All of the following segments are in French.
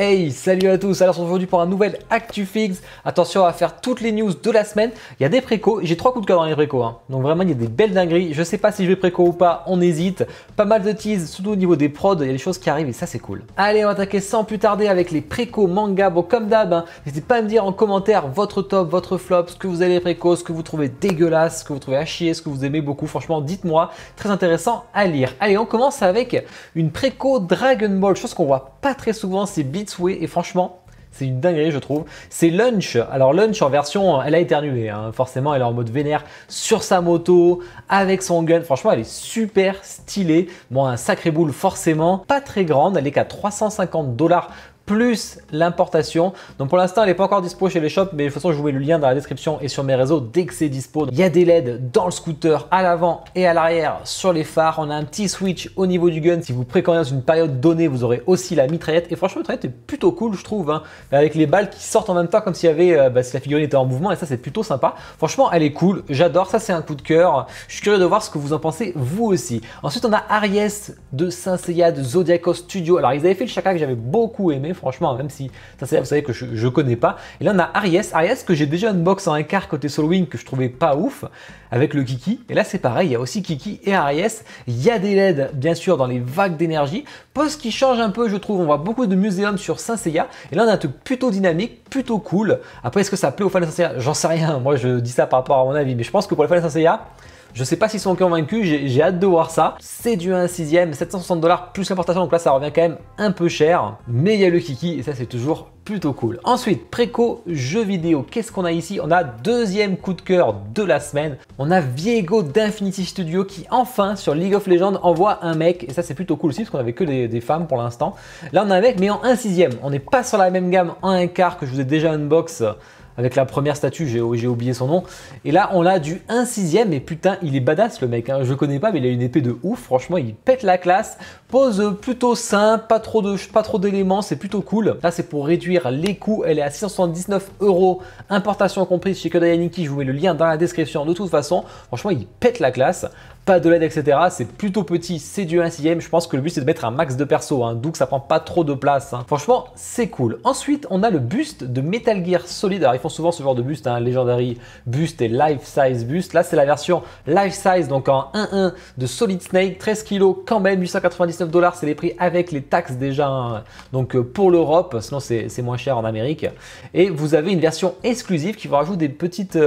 Hey, salut à tous, alors aujourd'hui pour un nouvel ActuFix. Attention, on va faire toutes les news de la semaine. Il y a des précos, j'ai 3 coups de cœur dans les précos, hein. Donc vraiment il y a des belles dingueries. Je sais pas si je vais préco ou pas, on hésite. Pas mal de tease, surtout au niveau des prods, il y a des choses qui arrivent et ça c'est cool. Allez, on va attaquer sans plus tarder avec les précos manga. Bon, comme d'hab, hein, n'hésitez pas à me dire en commentaire votre top, votre flop, ce que vous avez les précos, ce que vous trouvez dégueulasse, ce que vous trouvez à chier, ce que vous aimez beaucoup. Franchement, dites-moi, très intéressant à lire. Allez, on commence avec une préco Dragon Ball, chose qu'on voit pas très souvent, c'est Beatsway et franchement, c'est une dinguerie, je trouve. C'est Lunch. Alors Lunch en version, elle a éternué, hein. Forcément, elle est en mode vénère sur sa moto, avec son gun. Franchement, elle est super stylée. Bon, un sacré boule forcément. Pas très grande, elle est qu'à 350 $ plus l'importation. Donc pour l'instant, elle n'est pas encore dispo chez les shops, mais de toute façon, je vous mets le lien dans la description et sur mes réseaux dès que c'est dispo. Il y a des LED dans le scooter, à l'avant et à l'arrière sur les phares. On a un petit switch au niveau du gun. Si vous préconisez dans une période donnée, vous aurez aussi la mitraillette. Et franchement, la mitraillette est plutôt cool, je trouve, hein, avec les balles qui sortent en même temps comme s'il y avait, si la figurine était en mouvement. Et ça, c'est plutôt sympa. Franchement, elle est cool. J'adore. Ça, c'est un coup de cœur. Je suis curieux de voir ce que vous en pensez, vous aussi. Ensuite, on a Aries de Saint Seiya de Zodiaco Studio. Alors, ils avaient fait le Shaka que j'avais beaucoup aimé. Franchement, même si ça c'est, vous savez que je connais pas. Et là on a Aries que j'ai déjà unbox en un quart côté Solo Wing que je trouvais pas ouf avec le Kiki. Et là c'est pareil, il y a aussi Kiki et Aries. Il y a des LED bien sûr dans les vagues d'énergie. Pose qui change un peu, je trouve. On voit beaucoup de muséums sur Saint Seiya. Et là on a un truc plutôt dynamique, plutôt cool. Après est-ce que ça plaît aux fans de Saint Seiya? J'en sais rien. Moi je dis ça par rapport à mon avis, mais je pense que pour les fans de Saint Seiya, je sais pas s'ils sont convaincus, j'ai hâte de voir ça. C'est du 1/6, 760 $ plus l'importation, donc là ça revient quand même un peu cher. Mais il y a le Kiki et ça c'est toujours plutôt cool. Ensuite, préco jeux vidéo, qu'est-ce qu'on a ici? On a deuxième coup de cœur de la semaine. On a Viego d'Infinity Studio qui enfin sur League of Legends envoie un mec. Et ça c'est plutôt cool aussi parce qu'on avait que des femmes pour l'instant. Là on a un mec mais en 1/6. On n'est pas sur la même gamme en 1/4 que je vous ai déjà unbox avec la première statue, j'ai oublié son nom. Et là, on a du 1/6, mais putain, il est badass le mec, hein. Je connais pas, mais il a une épée de ouf. Franchement, il pète la classe. Pose plutôt simple, pas trop d'éléments, c'est plutôt cool. Là, c'est pour réduire les coûts. Elle est à 679 €, importation comprise chez Kodayaniki. Je vous mets le lien dans la description de toute façon. Franchement, il pète la classe. Pas de LED, etc. C'est plutôt petit, c'est du 1/6. Je pense que le but, c'est de mettre un max de perso, hein, d'où que ça prend pas trop de place, hein. Franchement, c'est cool. Ensuite, on a le buste de Metal Gear Solid. Alors, ils font souvent ce genre de buste, hein, Legendary Buste et Life Size Buste. Là, c'est la version Life Size, donc en 1/1 de Solid Snake, 13 kg quand même, 899 $. C'est les prix avec les taxes déjà, hein, donc pour l'Europe, sinon c'est moins cher en Amérique. Et vous avez une version exclusive qui vous rajoute des petites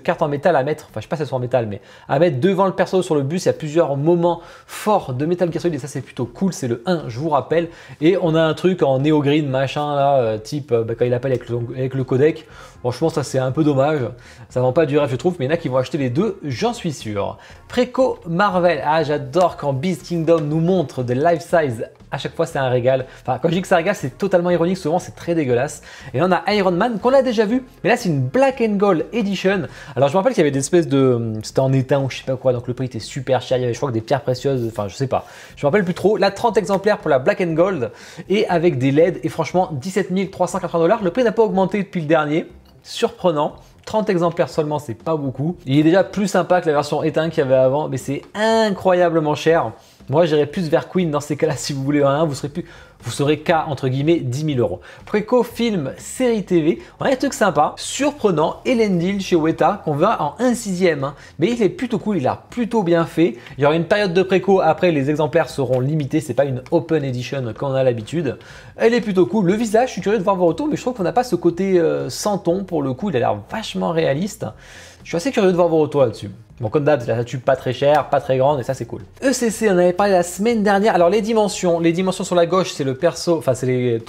cartes en métal à mettre, enfin je sais pas si elles sont en métal, mais à mettre devant le perso sur le bus. Il y a plusieurs moments forts de Metal Gear Solid et ça c'est plutôt cool. C'est le 1, je vous rappelle. Et on a un truc en néo green machin là, type quand il appelle avec le codec. Franchement, ça c'est un peu dommage. Ça vend pas du rêve, je trouve, mais il y en a qui vont acheter les deux, j'en suis sûr. Préco Marvel. Ah, j'adore quand Beast Kingdom nous montre des life size. À chaque fois, c'est un régal. Enfin, quand je dis que ça régale, c'est totalement ironique. Souvent, c'est très dégueulasse. Et là, on a Iron Man qu'on a déjà vu, mais là, c'est une Black and Gold Edition. Alors, je me rappelle qu'il y avait des espèces de, c'était en étain ou je sais pas quoi, donc le prix était super cher. Il y avait, je crois, que des pierres précieuses. Enfin, je sais pas. Je me rappelle plus trop. Là, 30 exemplaires pour la Black and Gold et avec des LED. Et franchement, 17 380 $. Le prix n'a pas augmenté depuis le dernier. Surprenant. 30 exemplaires seulement, c'est pas beaucoup. Il est déjà plus sympa que la version éteinte qu'il y avait avant, mais c'est incroyablement cher. Moi, j'irais plus vers Queen dans ces cas-là. Si vous voulez un, vous serez qu'à entre guillemets 10 000 €. Préco film série TV, on a un truc sympa, surprenant, Elendil chez Weta qu'on voit en 1/6, hein. Mais il est plutôt cool, il a plutôt bien fait. Il y aura une période de préco, après les exemplaires seront limités, c'est pas une open edition comme on a l'habitude. Elle est plutôt cool. Le visage, je suis curieux de voir vos retours, mais je trouve qu'on n'a pas ce côté sans ton pour le coup, il a l'air vachement réaliste. Je suis assez curieux de voir vos retours là-dessus. Bon, comme d'hab, c'est la statue pas très chère, pas très grande et ça c'est cool. ECC, on avait parlé la semaine dernière. Alors les dimensions sur la gauche c'est le perso, enfin c'est les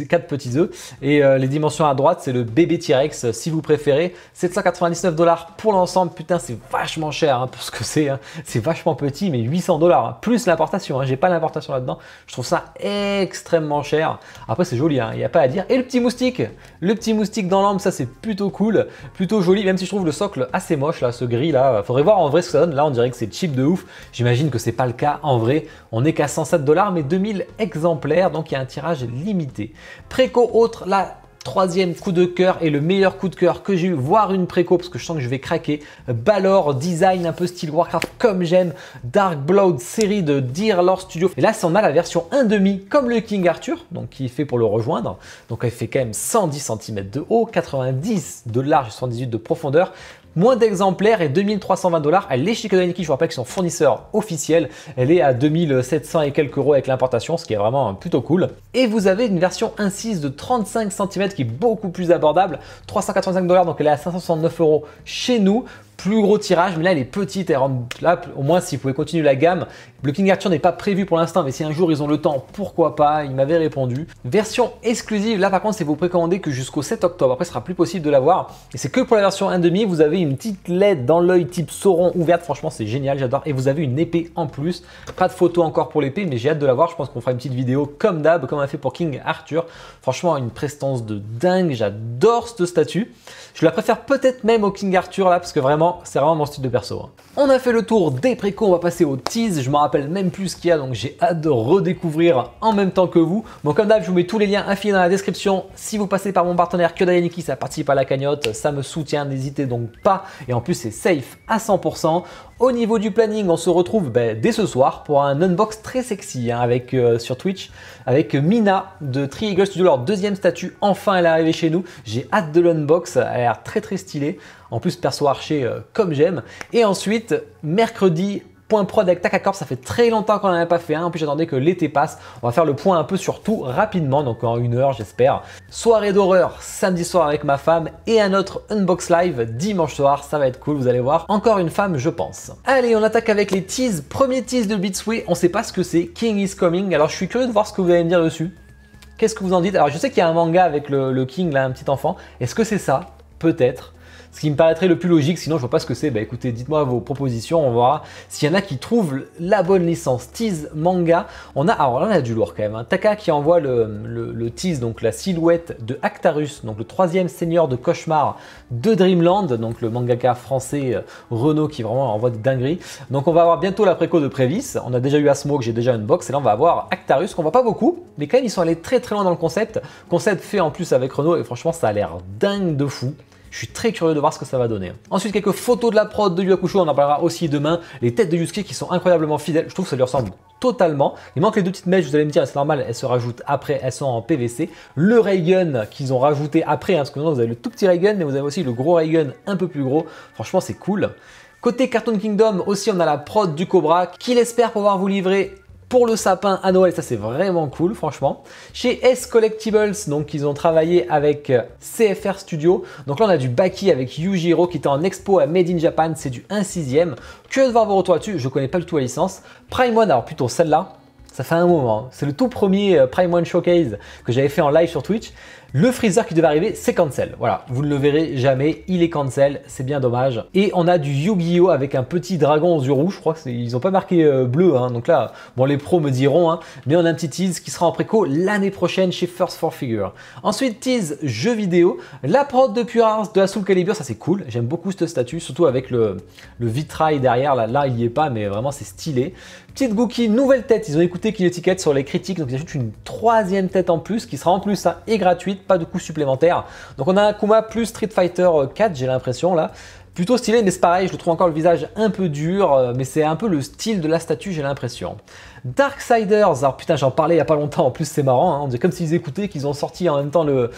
4 petits œufs et les dimensions à droite c'est le bébé T-Rex si vous préférez. 799 $ pour l'ensemble, putain c'est vachement cher hein, pour ce que c'est, hein. C'est vachement petit mais 800 $, hein, plus l'importation, hein. J'ai pas l'importation là-dedans, je trouve ça extrêmement cher. Après c'est joli, il n'y a pas à dire. Et le petit moustique dans l'ambre, ça c'est plutôt cool, plutôt joli, même si je trouve le socle assez moche là, ce gris là. Faudrait voir en vrai ce que ça donne. Là, on dirait que c'est cheap de ouf. J'imagine que c'est pas le cas en vrai. On n'est qu'à 107 $, mais 2000 exemplaires, donc il y a un tirage limité. Préco autre, là, troisième coup de cœur et le meilleur coup de cœur que j'ai eu, voire une préco parce que je sens que je vais craquer. Balor, design un peu style Warcraft comme j'aime. Dark Blood, série de Dear Lord Studio. Et là, on a la version 1,5 comme le King Arthur, donc qui est fait pour le rejoindre. Donc elle fait quand même 110 cm de haut, 90 de large et 78 de profondeur. Moins d'exemplaires et 2320 $. Elle est chez Kodayaniki, je vous rappelle que son fournisseur officiel. Elle est à 2700 et quelques euros avec l'importation, ce qui est vraiment plutôt cool. Et vous avez une version 1.6 de 35 cm qui est beaucoup plus abordable, 385 $, donc elle est à 569 euros chez nous. Plus gros tirage, mais là elle est petite, elle rentre là, au moins si vous pouvez continuer la gamme. Le King Arthur n'est pas prévu pour l'instant, mais si un jour ils ont le temps, pourquoi pas, il m'avait répondu. Version exclusive, là par contre c'est vous précommandez que jusqu'au 7 octobre, après ce sera plus possible de l'avoir. Et c'est que pour la version 1,5, vous avez une petite LED dans l'œil type Sauron ouverte, franchement c'est génial, j'adore. Et vous avez une épée en plus, pas de photo encore pour l'épée, mais j'ai hâte de la voir, je pense qu'on fera une petite vidéo comme d'hab, comme on a fait pour King Arthur. Franchement une prestance de dingue, j'adore ce statut. Je la préfère peut-être même au King Arthur là, parce que vraiment, c'est vraiment mon style de perso. On a fait le tour des précos, on va passer au tease. Je me rappelle même plus ce qu'il y a, donc j'ai hâte de redécouvrir en même temps que vous. Bon, comme d'hab, je vous mets tous les liens affiliés dans la description. Si vous passez par mon partenaire Kodayaniki, ça participe à la cagnotte, ça me soutient, n'hésitez donc pas. Et en plus, c'est safe à 100%. Au niveau du planning, on se retrouve dès ce soir pour un unbox très sexy avec, sur Twitch avec Mina de Tri-Eagle Studio, leur deuxième statut. Enfin, elle est arrivée chez nous. J'ai hâte de l'unbox, elle a l'air très stylée. En plus, perso archer comme j'aime. Et ensuite, mercredi, point prod avec Takacorp, ça fait très longtemps qu'on n'en a pas fait un. En plus, j'attendais que l'été passe. On va faire le point un peu sur tout rapidement, donc en 1 heure, j'espère. Soirée d'horreur samedi soir avec ma femme et un autre unbox live dimanche soir. Ça va être cool, vous allez voir. Encore une femme, je pense. Allez, on attaque avec les teases. Premier tease de Beatsway, on ne sait pas ce que c'est. King is coming. Alors, je suis curieux de voir ce que vous allez me dire dessus. Qu'est-ce que vous en dites? Alors, je sais qu'il y a un manga avec le King, là, un petit enfant. Est-ce que c'est ça? Peut-être. Ce qui me paraîtrait le plus logique, sinon je vois pas ce que c'est. Écoutez, dites-moi vos propositions, on verra s'il y en a qui trouvent la bonne licence. Tease manga, alors là on a du lourd quand même. Taka qui envoie le tease, donc la silhouette de Actarus, donc le troisième seigneur de cauchemar de Dreamland, donc le mangaka français Renaud qui vraiment envoie des dingueries. Donc on va avoir bientôt la préco de Prévis. On a déjà eu Asmo que j'ai déjà une box et là on va avoir Actarus qu'on voit pas beaucoup, mais quand même ils sont allés très loin dans le concept. Concept fait en plus avec Renaud et franchement ça a l'air dingue de fou. Je suis très curieux de voir ce que ça va donner. Ensuite, quelques photos de la prod de Yu Hakusho, on en parlera aussi demain. Les têtes de Yusuke qui sont incroyablement fidèles, je trouve que ça lui ressemble totalement. Il manque les deux petites mèches, vous allez me dire, c'est normal, elles se rajoutent après, elles sont en PVC. Le Raygun qu'ils ont rajouté après, parce que maintenant vous avez le tout petit Raygun, mais vous avez aussi le gros Raygun un peu plus gros. Franchement, c'est cool. Côté Cartoon Kingdom, aussi on a la prod du Cobra, qu'il espère pouvoir vous livrer pour le sapin à Noël, ça c'est vraiment cool franchement. Chez S Collectibles, donc ils ont travaillé avec CFR Studio. Donc là on a du Baki avec Yujiro qui était en expo à Made in Japan, c'est du 1/6. Curieux de voir vos retours là-dessus, je connais pas du tout la licence. Prime One, alors plutôt celle-là, ça fait un moment. C'est le tout premier Prime One Showcase que j'avais fait en live sur Twitch. Le Freezer qui devait arriver, c'est cancel. Voilà, vous ne le verrez jamais, il est cancel, c'est bien dommage. Et on a du Yu-Gi-Oh avec un petit dragon aux yeux rouges, je crois qu'ils n'ont pas marqué bleu, hein. Donc là, bon les pros me diront, hein, mais on a un petit tease qui sera en préco l'année prochaine chez First 4 Figure. Ensuite, tease jeux vidéo, la prod de Pure Art de la Soul Calibur, ça c'est cool, j'aime beaucoup ce statut, surtout avec le vitrail derrière, là il n'y est pas, mais vraiment c'est stylé. Petite Gookie, nouvelle tête, ils ont écouté Kill Ticket sur les critiques, donc ils ajoutent une troisième tête en plus, qui sera en plus ça, et gratuite, pas de coût supplémentaire. Donc on a un Kuma plus Street Fighter 4, j'ai l'impression là. Plutôt stylé, mais c'est pareil, je le trouve encore le visage un peu dur, mais c'est un peu le style de la statue, j'ai l'impression. Darksiders, alors putain j'en parlais il y a pas longtemps, en plus c'est marrant, hein, on dirait comme s'ils écoutaient, qu'ils ont sorti en même temps le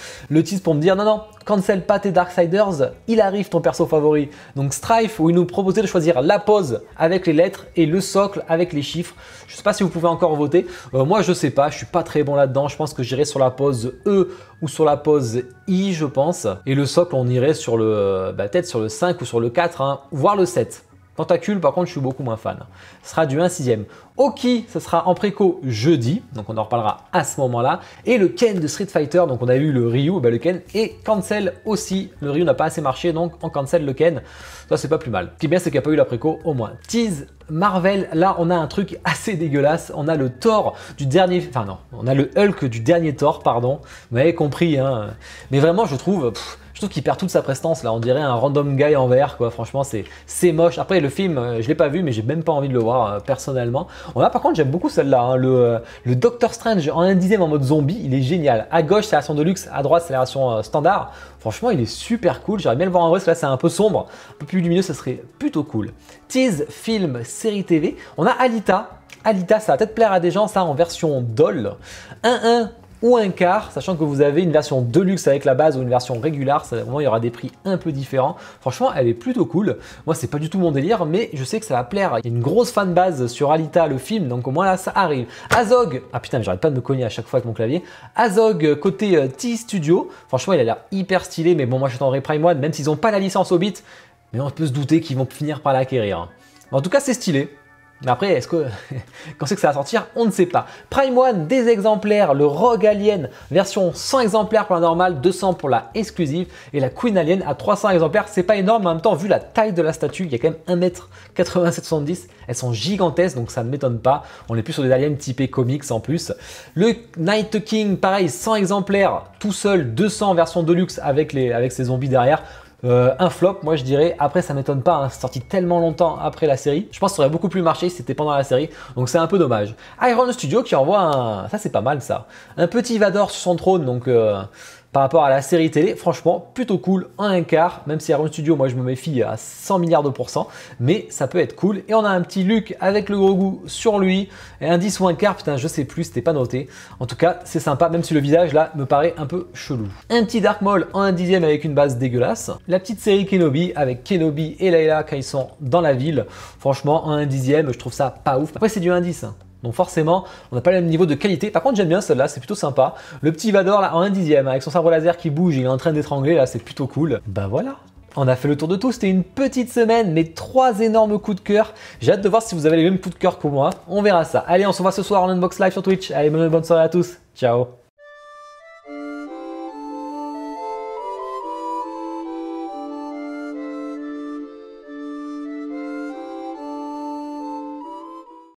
tease pour me dire non, cancel pas tes Darksiders, il arrive ton perso favori. Donc Strife, où il nous proposait de choisir la pose avec les lettres et le socle avec les chiffres. Je sais pas si vous pouvez encore voter, moi je sais pas, je suis pas très bon là-dedans, je pense que j'irai sur la pose E ou sur la pose I je pense, et le socle on irait sur le, peut-être sur le 5 ou sur le 4, hein, voire le 7. Tentacule, par contre, je suis beaucoup moins fan. Ce sera du 1/6. Oki, ce sera en préco jeudi, donc on en reparlera à ce moment-là. Et le Ken de Street Fighter, donc on a eu le Ryu, le Ken, et cancel aussi. Le Ryu n'a pas assez marché, donc on cancel le Ken. Ça, c'est pas plus mal. Ce qui est bien, c'est qu'il n'y a pas eu la préco au moins. Tease Marvel, là, on a un truc assez dégueulasse. On a le Thor du dernier... Enfin non, on a le Hulk du dernier Thor, pardon. Vous m'avez compris, hein. Mais vraiment, je trouve... Je trouve qu'il perd toute sa prestance là, on dirait un random guy en VR quoi, franchement c'est moche. Après le film, je l'ai pas vu mais j'ai même pas envie de le voir personnellement. On a par contre j'aime beaucoup celle-là, hein, le Doctor Strange en 1/10 en mode zombie, il est génial. À gauche c'est la version Deluxe, à droite c'est la version standard. Franchement il est super cool, j'aimerais bien le voir en vrai parce que là c'est un peu sombre, un peu plus lumineux, ça serait plutôt cool. Tease, film, série TV, on a Alita. Alita ça va peut-être plaire à des gens ça en version doll. 1/1 ou un quart, sachant que vous avez une version deluxe avec la base ou une version régulière, il y aura des prix un peu différents. Franchement, elle est plutôt cool. Moi, c'est pas du tout mon délire, mais je sais que ça va plaire. Il y a une grosse fanbase sur Alita, le film, donc au moins là, ça arrive. Azog, ah putain, mais j'arrête pas de me cogner à chaque fois avec mon clavier. Azog, côté T-Studio, franchement, il a l'air hyper stylé, mais bon, moi j'attendrai Prime One, même s'ils n'ont pas la licence Hobbit, mais on peut se douter qu'ils vont finir par l'acquérir. En tout cas, c'est stylé. Mais après, est-ce que quand c'est que ça va sortir, on ne sait pas. Prime One, des exemplaires, le Rogue Alien, version 100 exemplaires pour la normale, 200 pour la exclusive, et la Queen Alien à 300 exemplaires. C'est pas énorme, mais en même temps, vu la taille de la statue, il y a quand même 1m87-70, elles sont gigantesques, donc ça ne m'étonne pas. On est plus sur des aliens typés comics en plus. Le Night King, pareil, 100 exemplaires, tout seul, 200 version deluxe avec ses zombies derrière. Un flop, moi je dirais. Après, ça m'étonne pas, hein, c'est sorti tellement longtemps après la série. Je pense que ça aurait beaucoup plus marché si c'était pendant la série, donc c'est un peu dommage. Iron Studio qui envoie un. Ça, c'est pas mal ça. Un petit Vador sur son trône, donc. Par rapport à la série télé, franchement, plutôt cool en un quart, même si Iron Studio, moi je me méfie à 100 milliards de pourcents, mais ça peut être cool. Et on a un petit Luke avec le gros goût sur lui, et un 10 ou un quart, putain, je sais plus, c'était pas noté. En tout cas, c'est sympa, même si le visage là me paraît un peu chelou. Un petit Dark Maul en 1/10 avec une base dégueulasse. La petite série Kenobi avec Kenobi et Layla quand ils sont dans la ville. Franchement, en 1/10, je trouve ça pas ouf. Après, c'est du 1/10. Hein. Donc forcément, on n'a pas le même niveau de qualité. Par contre, j'aime bien celle-là, c'est plutôt sympa. Le petit Vador là en 1/10 avec son sabre laser qui bouge, il est en train d'étrangler là, c'est plutôt cool. Bah voilà. On a fait le tour de tout, c'était une petite semaine, mais 3 énormes coups de cœur. J'ai hâte de voir si vous avez les mêmes coups de cœur que moi. On verra ça. Allez, on se voit ce soir en Unbox Live sur Twitch. Allez, bonne soirée à tous. Ciao.